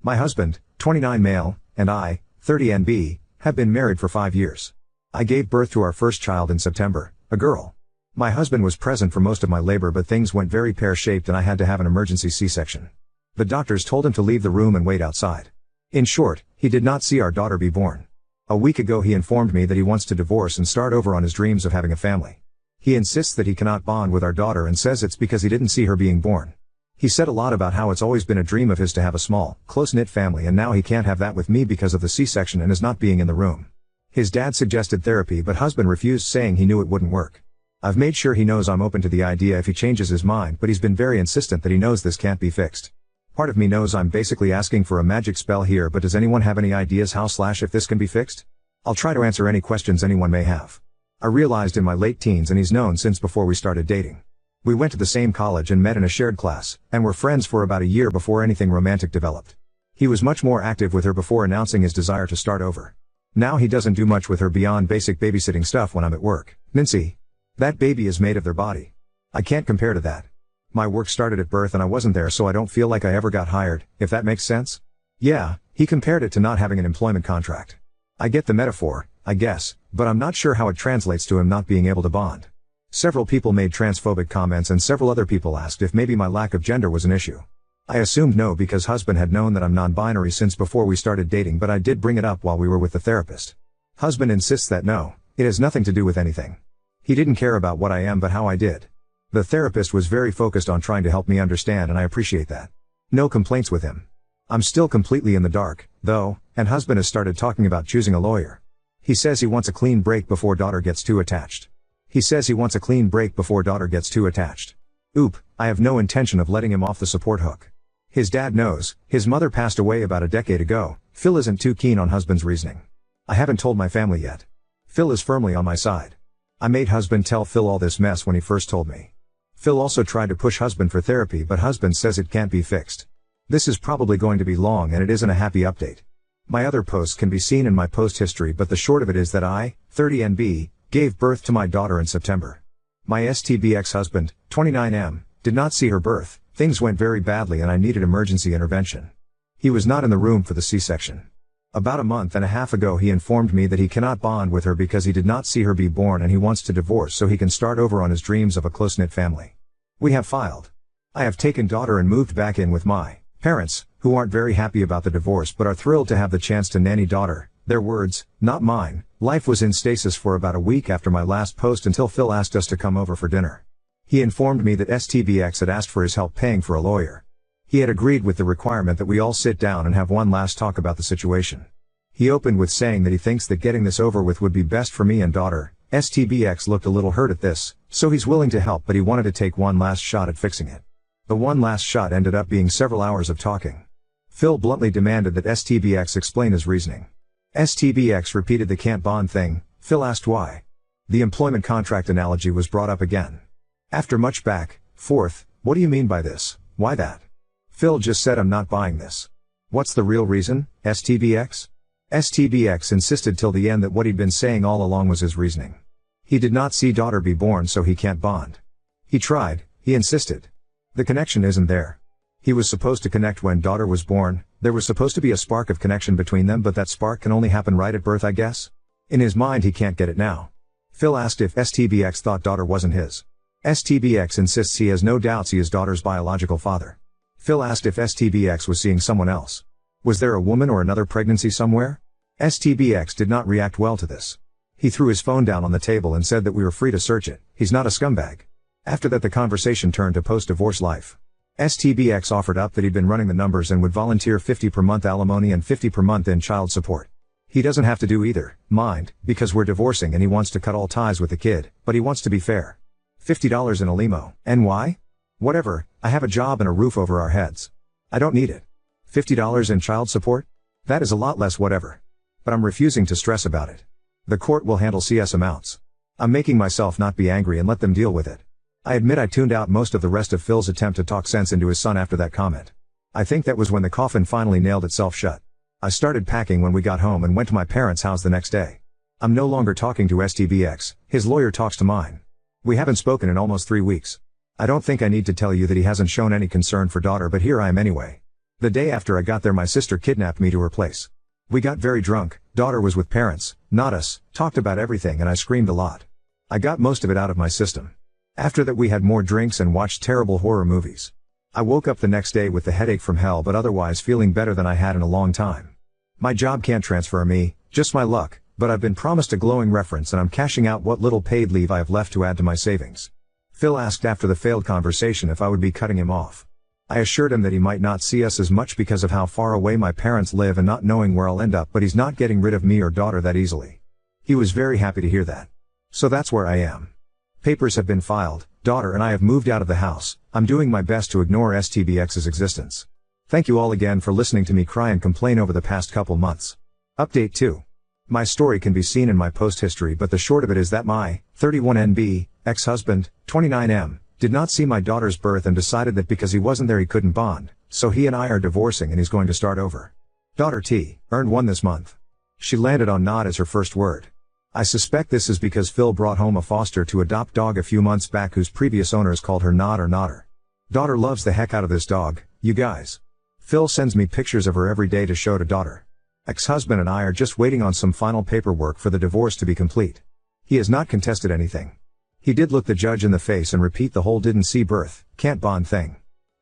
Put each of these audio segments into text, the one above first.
My husband, 29 male, and I, 30 NB, have been married for 5 years. I gave birth to our first child in September, a girl. My husband was present for most of my labor, but things went very pear-shaped and I had to have an emergency C-section. The doctors told him to leave the room and wait outside. In short, he did not see our daughter be born. A week ago he informed me that he wants to divorce and start over on his dreams of having a family. He insists that he cannot bond with our daughter and says it's because he didn't see her being born. He said a lot about how it's always been a dream of his to have a small, close-knit family, and now he can't have that with me because of the C-section and is not being in the room. His dad suggested therapy, but husband refused, saying he knew it wouldn't work. I've made sure he knows I'm open to the idea if he changes his mind, but he's been very insistent that he knows this can't be fixed. Part of me knows I'm basically asking for a magic spell here, but does anyone have any ideas how/if this can be fixed? I'll try to answer any questions anyone may have. I realized in my late teens, and he's known since before we started dating. We went to the same college and met in a shared class, and were friends for about a year before anything romantic developed. He was much more active with her before announcing his desire to start over. Now he doesn't do much with her beyond basic babysitting stuff when I'm at work. Nancy. That baby is made of their body. I can't compare to that. My work started at birth and I wasn't there, so I don't feel like I ever got hired, if that makes sense? Yeah, he compared it to not having an employment contract. I get the metaphor, I guess, but I'm not sure how it translates to him not being able to bond. Several people made transphobic comments and several other people asked if maybe my lack of gender was an issue. I assumed no because husband had known that I'm non-binary since before we started dating, but I did bring it up while we were with the therapist. Husband insists that no, it has nothing to do with anything. He didn't care about what I am but how I did. The therapist was very focused on trying to help me understand, and I appreciate that. No complaints with him. I'm still completely in the dark, though, and husband has started talking about choosing a lawyer. He says he wants a clean break before daughter gets too attached. Oop, I have no intention of letting him off the support hook. His dad knows, his mother passed away about a decade ago. Phil isn't too keen on husband's reasoning. I haven't told my family yet. Phil is firmly on my side. I made husband tell Phil all this mess when he first told me. Phil also tried to push husband for therapy, but husband says it can't be fixed. This is probably going to be long and it isn't a happy update. My other posts can be seen in my post history, but the short of it is that I, 30 NB, gave birth to my daughter in September. My STB ex-husband, 29M, did not see her birth. Things went very badly and I needed emergency intervention. He was not in the room for the C-section. About a month and a half ago he informed me that he cannot bond with her because he did not see her be born and he wants to divorce so he can start over on his dreams of a close-knit family. We have filed. I have taken daughter and moved back in with my parents, who aren't very happy about the divorce but are thrilled to have the chance to nanny daughter. Their words, not mine. Life was in stasis for about a week after my last post until Phil asked us to come over for dinner. He informed me that STBX had asked for his help paying for a lawyer. He had agreed with the requirement that we all sit down and have one last talk about the situation. He opened with saying that he thinks that getting this over with would be best for me and daughter. STBX looked a little hurt at this, so he's willing to help, but he wanted to take one last shot at fixing it. The one last shot ended up being several hours of talking. Phil bluntly demanded that STBX explain his reasoning. STBX repeated the can't bond thing. Phil asked why. The employment contract analogy was brought up again. After much back, forth, what do you mean by this, why that? Phil just said I'm not buying this. What's the real reason, STBX? STBX insisted till the end that what he'd been saying all along was his reasoning. He did not see daughter be born so he can't bond. He tried, he insisted. The connection isn't there. He was supposed to connect when daughter was born, there was supposed to be a spark of connection between them, but that spark can only happen right at birth, I guess? In his mind he can't get it now. Phil asked if STBX thought daughter wasn't his. STBX insists he has no doubts he is daughter's biological father. Phil asked if STBX was seeing someone else. Was there a woman or another pregnancy somewhere? STBX did not react well to this. He threw his phone down on the table and said that we were free to search it, he's not a scumbag. After that the conversation turned to post-divorce life. STBX offered up that he'd been running the numbers and would volunteer $50 per month alimony and $50 per month in child support. He doesn't have to do either, mind, because we're divorcing and he wants to cut all ties with the kid, but he wants to be fair. $50 in a limo. And why? Whatever, I have a job and a roof over our heads. I don't need it. $50 in child support? That is a lot less whatever. But I'm refusing to stress about it. The court will handle CS amounts. I'm making myself not be angry and let them deal with it. I admit I tuned out most of the rest of Phil's attempt to talk sense into his son after that comment. I think that was when the coffin finally nailed itself shut. I started packing when we got home and went to my parents' house the next day. I'm no longer talking to STBX, his lawyer talks to mine. We haven't spoken in almost 3 weeks. I don't think I need to tell you that he hasn't shown any concern for daughter, but here I am anyway. The day after I got there, my sister kidnapped me to her place. We got very drunk, daughter was with parents, not us, talked about everything, and I screamed a lot. I got most of it out of my system. After that we had more drinks and watched terrible horror movies. I woke up the next day with the headache from hell, but otherwise feeling better than I had in a long time. My job can't transfer me, just my luck, but I've been promised a glowing reference and I'm cashing out what little paid leave I have left to add to my savings. Phil asked after the failed conversation if I would be cutting him off. I assured him that he might not see us as much because of how far away my parents live and not knowing where I'll end up, but he's not getting rid of me or daughter that easily. He was very happy to hear that. So that's where I am. Papers have been filed, daughter and I have moved out of the house. I'm doing my best to ignore STBX's existence. Thank you all again for listening to me cry and complain over the past couple months. Update 2. My story can be seen in my post history, but the short of it is that my 31NB ex-husband, 29M, did not see my daughter's birth and decided that because he wasn't there he couldn't bond, so he and I are divorcing and he's going to start over. Daughter T, earned 1 this month. She landed on not as her first word. I suspect this is because Phil brought home a foster to adopt dog a few months back whose previous owners called her Not or Notter. Daughter loves the heck out of this dog, you guys. Phil sends me pictures of her every day to show to daughter. Ex-husband and I are just waiting on some final paperwork for the divorce to be complete. He has not contested anything. He did look the judge in the face and repeat the whole didn't see birth, can't bond thing.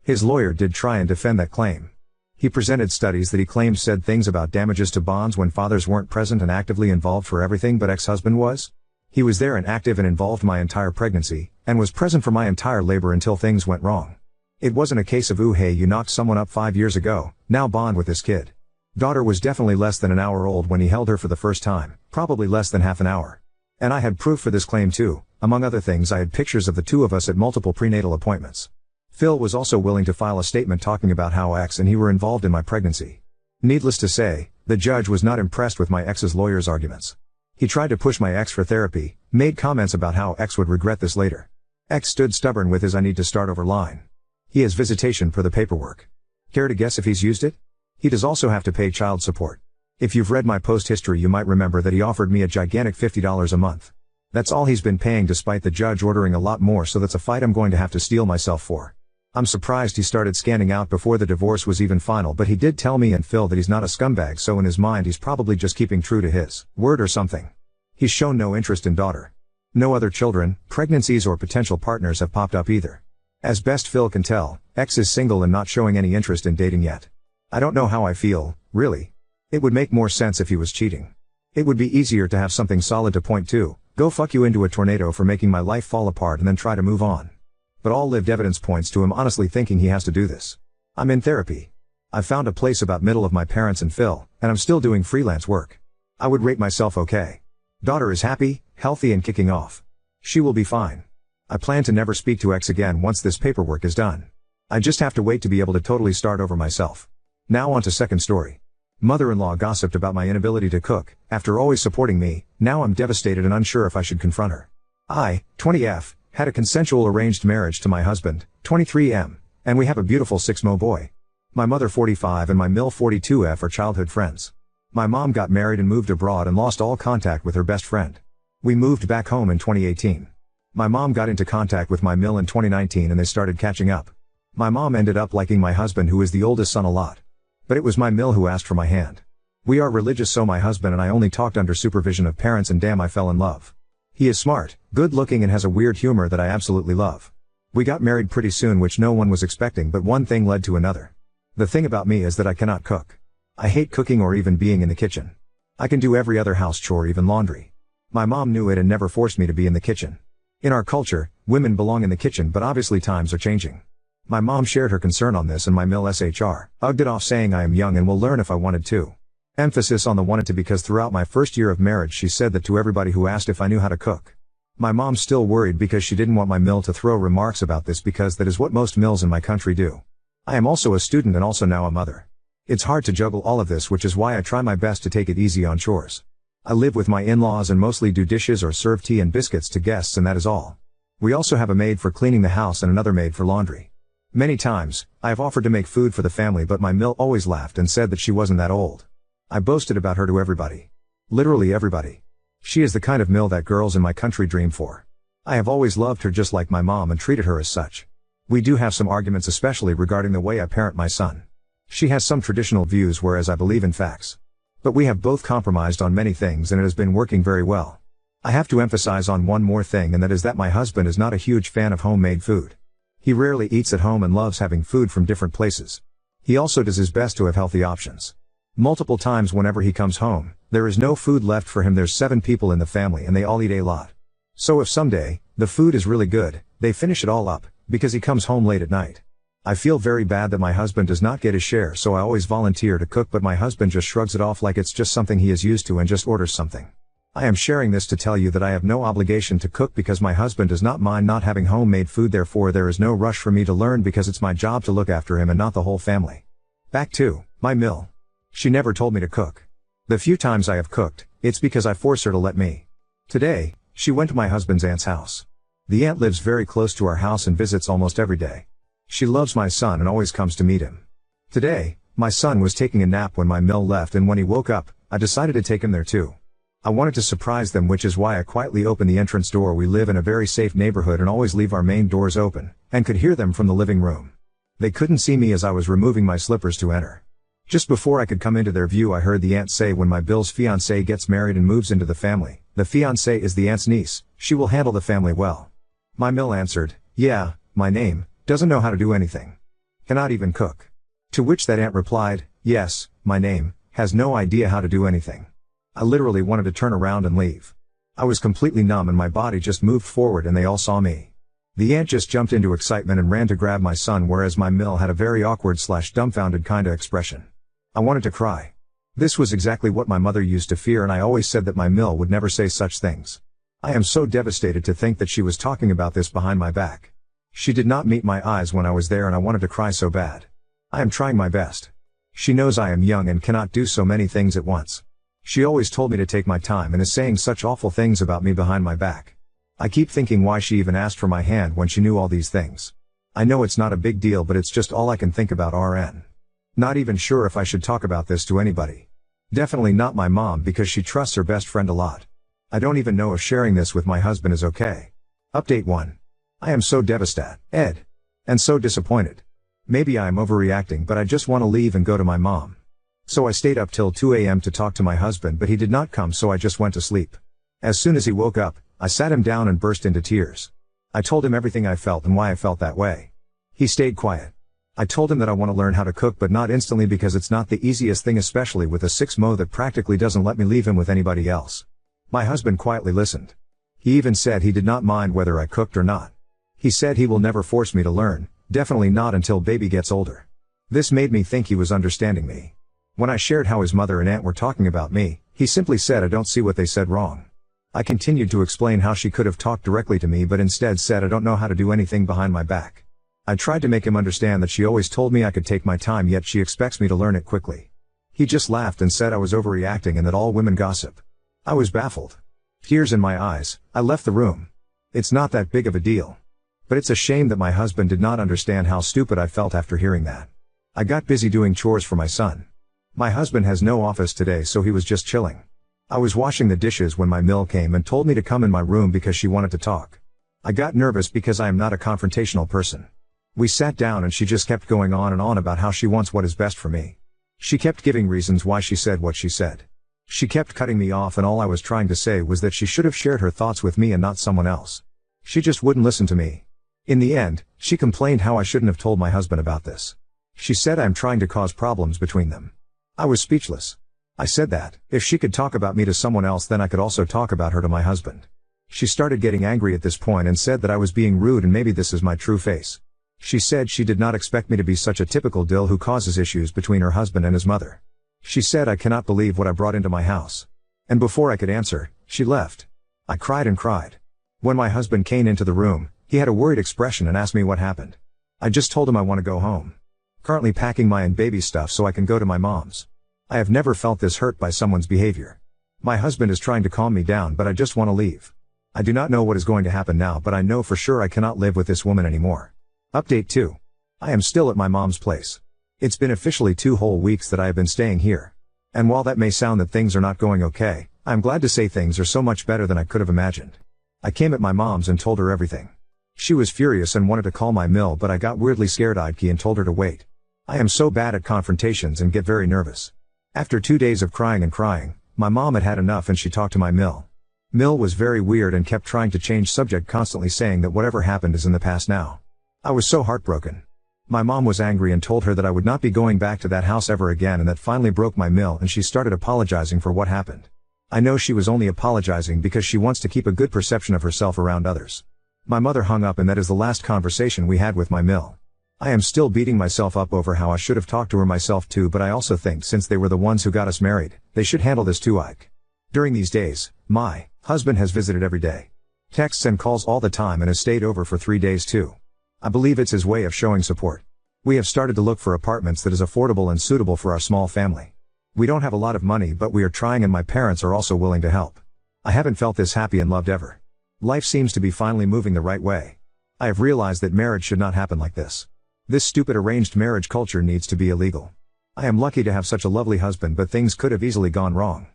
His lawyer did try and defend that claim. He presented studies that he claimed said things about damages to bonds when fathers weren't present and actively involved for everything but ex-husband was. He was there and active and involved my entire pregnancy, and was present for my entire labor until things went wrong. It wasn't a case of ooh hey you knocked someone up 5 years ago, now bond with this kid. Daughter was definitely less than an hour old when he held her for the first time, probably less than half an hour. And I had proof for this claim too. Among other things, I had pictures of the two of us at multiple prenatal appointments. Phil was also willing to file a statement talking about how ex and he were involved in my pregnancy. Needless to say, the judge was not impressed with my ex's lawyer's arguments. He tried to push my ex for therapy, made comments about how ex would regret this later. Ex stood stubborn with his I need to start over line. He has visitation per the paperwork. Care to guess if he's used it? He does also have to pay child support. If you've read my post history you might remember that he offered me a gigantic $50 a month. That's all he's been paying despite the judge ordering a lot more, so that's a fight I'm going to have to steel myself for. I'm surprised he started scanning out before the divorce was even final, but he did tell me and Phil that he's not a scumbag, so in his mind he's probably just keeping true to his word or something. He's shown no interest in daughter. No other children, pregnancies or potential partners have popped up either. As best Phil can tell, ex is single and not showing any interest in dating yet. I don't know how I feel, really. It would make more sense if he was cheating. It would be easier to have something solid to point to. Go fuck you into a tornado for making my life fall apart and then try to move on. But all lived evidence points to him honestly thinking he has to do this. I'm in therapy. I've found a place about middle of my parents and Phil, and I'm still doing freelance work. I would rate myself okay. Daughter is happy, healthy and kicking off. She will be fine. I plan to never speak to ex again once this paperwork is done. I just have to wait to be able to totally start over myself. Now on to second story. Mother-in-law gossiped about my inability to cook. After always supporting me, now I'm devastated and unsure if I should confront her. I, 20F, had a consensual arranged marriage to my husband, 23M, and we have a beautiful 6mo boy. My mother 45 and my mill 42F are childhood friends. My mom got married and moved abroad and lost all contact with her best friend. We moved back home in 2018. My mom got into contact with my mill in 2019 and they started catching up. My mom ended up liking my husband, who is the oldest son, a lot. But it was my mill who asked for my hand. We are religious, so my husband and I only talked under supervision of parents, and damn, I fell in love. He is smart, good looking and has a weird humor that I absolutely love. We got married pretty soon, which no one was expecting, but one thing led to another. The thing about me is that I cannot cook. I hate cooking or even being in the kitchen. I can do every other house chore, even laundry. My mom knew it and never forced me to be in the kitchen. In our culture, women belong in the kitchen, but obviously times are changing. My mom shared her concern on this and my mill SHR ugged it off, saying I am young and will learn if I wanted to. Emphasis on the wanted to, because throughout my first year of marriage she said that to everybody who asked if I knew how to cook. My mom's still worried because she didn't want my mill to throw remarks about this, because that is what most mills in my country do. I am also a student and also now a mother. It's hard to juggle all of this, which is why I try my best to take it easy on chores. I live with my in-laws and mostly do dishes or serve tea and biscuits to guests, and that is all. We also have a maid for cleaning the house and another maid for laundry. Many times, I have offered to make food for the family, but my mill always laughed and said that she wasn't that old. I boasted about her to everybody. Literally everybody. She is the kind of mill that girls in my country dream for. I have always loved her just like my mom and treated her as such. We do have some arguments, especially regarding the way I parent my son. She has some traditional views whereas I believe in facts. But we have both compromised on many things and it has been working very well. I have to emphasize on one more thing, and that is that my husband is not a huge fan of homemade food. He rarely eats at home and loves having food from different places. He also does his best to have healthy options. Multiple times whenever he comes home, there is no food left for him. There's 7 people in the family and they all eat a lot. So if someday, the food is really good, they finish it all up, because he comes home late at night. I feel very bad that my husband does not get his share, so I always volunteer to cook, but my husband just shrugs it off like it's just something he is used to and just orders something. I am sharing this to tell you that I have no obligation to cook because my husband does not mind not having homemade food, therefore there is no rush for me to learn because it's my job to look after him and not the whole family. Back to my mill. She never told me to cook. The few times I have cooked, it's because I force her to let me. Today, she went to my husband's aunt's house. The aunt lives very close to our house and visits almost every day. She loves my son and always comes to meet him. Today, my son was taking a nap when my mill left, and when he woke up, I decided to take him there too. I wanted to surprise them, which is why I quietly opened the entrance door. We live in a very safe neighborhood and always leave our main doors open, and could hear them from the living room. They couldn't see me as I was removing my slippers to enter. Just before I could come into their view, I heard the aunt say, when my Bill's fiancée gets married and moves into the family, the fiancée is the aunt's niece, she will handle the family well. My mill answered, yeah, my name, doesn't know how to do anything. Cannot even cook. To which that aunt replied, yes, my name, has no idea how to do anything. I literally wanted to turn around and leave. I was completely numb and my body just moved forward and they all saw me. The aunt just jumped into excitement and ran to grab my son, whereas my mill had a very awkward / dumbfounded kinda expression. I wanted to cry. This was exactly what my mother used to fear, and I always said that my mill would never say such things. I am so devastated to think that she was talking about this behind my back. She did not meet my eyes when I was there and I wanted to cry so bad. I am trying my best. She knows I am young and cannot do so many things at once. She always told me to take my time and is saying such awful things about me behind my back. I keep thinking why she even asked for my hand when she knew all these things. I know it's not a big deal, but it's just all I can think about. RN. Not even sure if I should talk about this to anybody. Definitely not my mom because she trusts her best friend a lot. I don't even know if sharing this with my husband is okay. Update 1. I am so devastated. And so disappointed. Maybe I am overreacting, but I just want to leave and go to my mom. So I stayed up till 2 a.m. to talk to my husband, but he did not come, so I just went to sleep. As soon as he woke up, I sat him down and burst into tears. I told him everything I felt and why I felt that way. He stayed quiet. I told him that I want to learn how to cook, but not instantly because it's not the easiest thing, especially with a 6mo that practically doesn't let me leave him with anybody else. My husband quietly listened. He even said he did not mind whether I cooked or not. He said he will never force me to learn, definitely not until baby gets older. This made me think he was understanding me. When I shared how his mother and aunt were talking about me, he simply said, I don't see what they said wrong. I continued to explain how she could have talked directly to me, but instead said I don't know how to do anything behind my back. I tried to make him understand that she always told me I could take my time, yet she expects me to learn it quickly. He just laughed and said I was overreacting and that all women gossip. I was baffled. Tears in my eyes, I left the room. It's not that big of a deal. But it's a shame that my husband did not understand how stupid I felt after hearing that. I got busy doing chores for my son. My husband has no office today, so he was just chilling. I was washing the dishes when my mill came and told me to come in my room because she wanted to talk. I got nervous because I am not a confrontational person. We sat down and she just kept going on and on about how she wants what is best for me. She kept giving reasons why she said what she said. She kept cutting me off, and all I was trying to say was that she should have shared her thoughts with me and not someone else. She just wouldn't listen to me. In the end, she complained how I shouldn't have told my husband about this. She said I'm trying to cause problems between them. I was speechless. I said that, if she could talk about me to someone else, then I could also talk about her to my husband. She started getting angry at this point and said that I was being rude and maybe this is my true face. She said she did not expect me to be such a typical dill who causes issues between her husband and his mother. She said I cannot believe what I brought into my house. And before I could answer, she left. I cried and cried. When my husband came into the room, he had a worried expression and asked me what happened. I just told him I want to go home. Currently packing my and baby stuff so I can go to my mom's. I have never felt this hurt by someone's behavior. My husband is trying to calm me down, but I just want to leave. I do not know what is going to happen now, but I know for sure I cannot live with this woman anymore. Update 2. I am still at my mom's place. It's been officially 2 whole weeks that I have been staying here. And while that may sound that things are not going okay, I am glad to say things are so much better than I could have imagined. I came at my mom's and told her everything. She was furious and wanted to call my mill, but I got weirdly scared-eyed and told her to wait. I am so bad at confrontations and get very nervous. After 2 days of crying and crying, my mom had had enough and she talked to my Mill. Mill was very weird and kept trying to change subject, constantly saying that whatever happened is in the past now. I was so heartbroken. My mom was angry and told her that I would not be going back to that house ever again, and that finally broke my Mill, and she started apologizing for what happened. I know she was only apologizing because she wants to keep a good perception of herself around others. My mother hung up, and that is the last conversation we had with my Mill. I am still beating myself up over how I should have talked to her myself too, but I also think since they were the ones who got us married, they should handle this too. Ike. During these days, my husband has visited every day. Texts and calls all the time, and has stayed over for 3 days too. I believe it's his way of showing support. We have started to look for apartments that is affordable and suitable for our small family. We don't have a lot of money, but we are trying, and my parents are also willing to help. I haven't felt this happy and loved ever. Life seems to be finally moving the right way. I have realized that marriage should not happen like this. This stupid arranged marriage culture needs to be illegal. I am lucky to have such a lovely husband, but things could have easily gone wrong.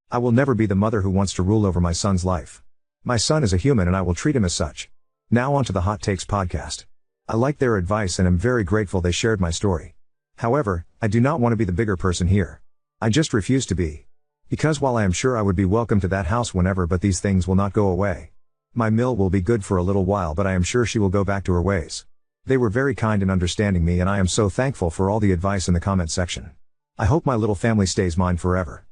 I will never be the mother who wants to rule over my son's life. My son is a human and I will treat him as such. Now on to the Hot Takes podcast. I like their advice and am very grateful they shared my story. However, I do not want to be the bigger person here. I just refuse to be. Because while I am sure I would be welcome to that house whenever, but these things will not go away. My Mill will be good for a little while, but I am sure she will go back to her ways. They were very kind in understanding me, and I am so thankful for all the advice in the comment section. I hope my little family stays mine forever.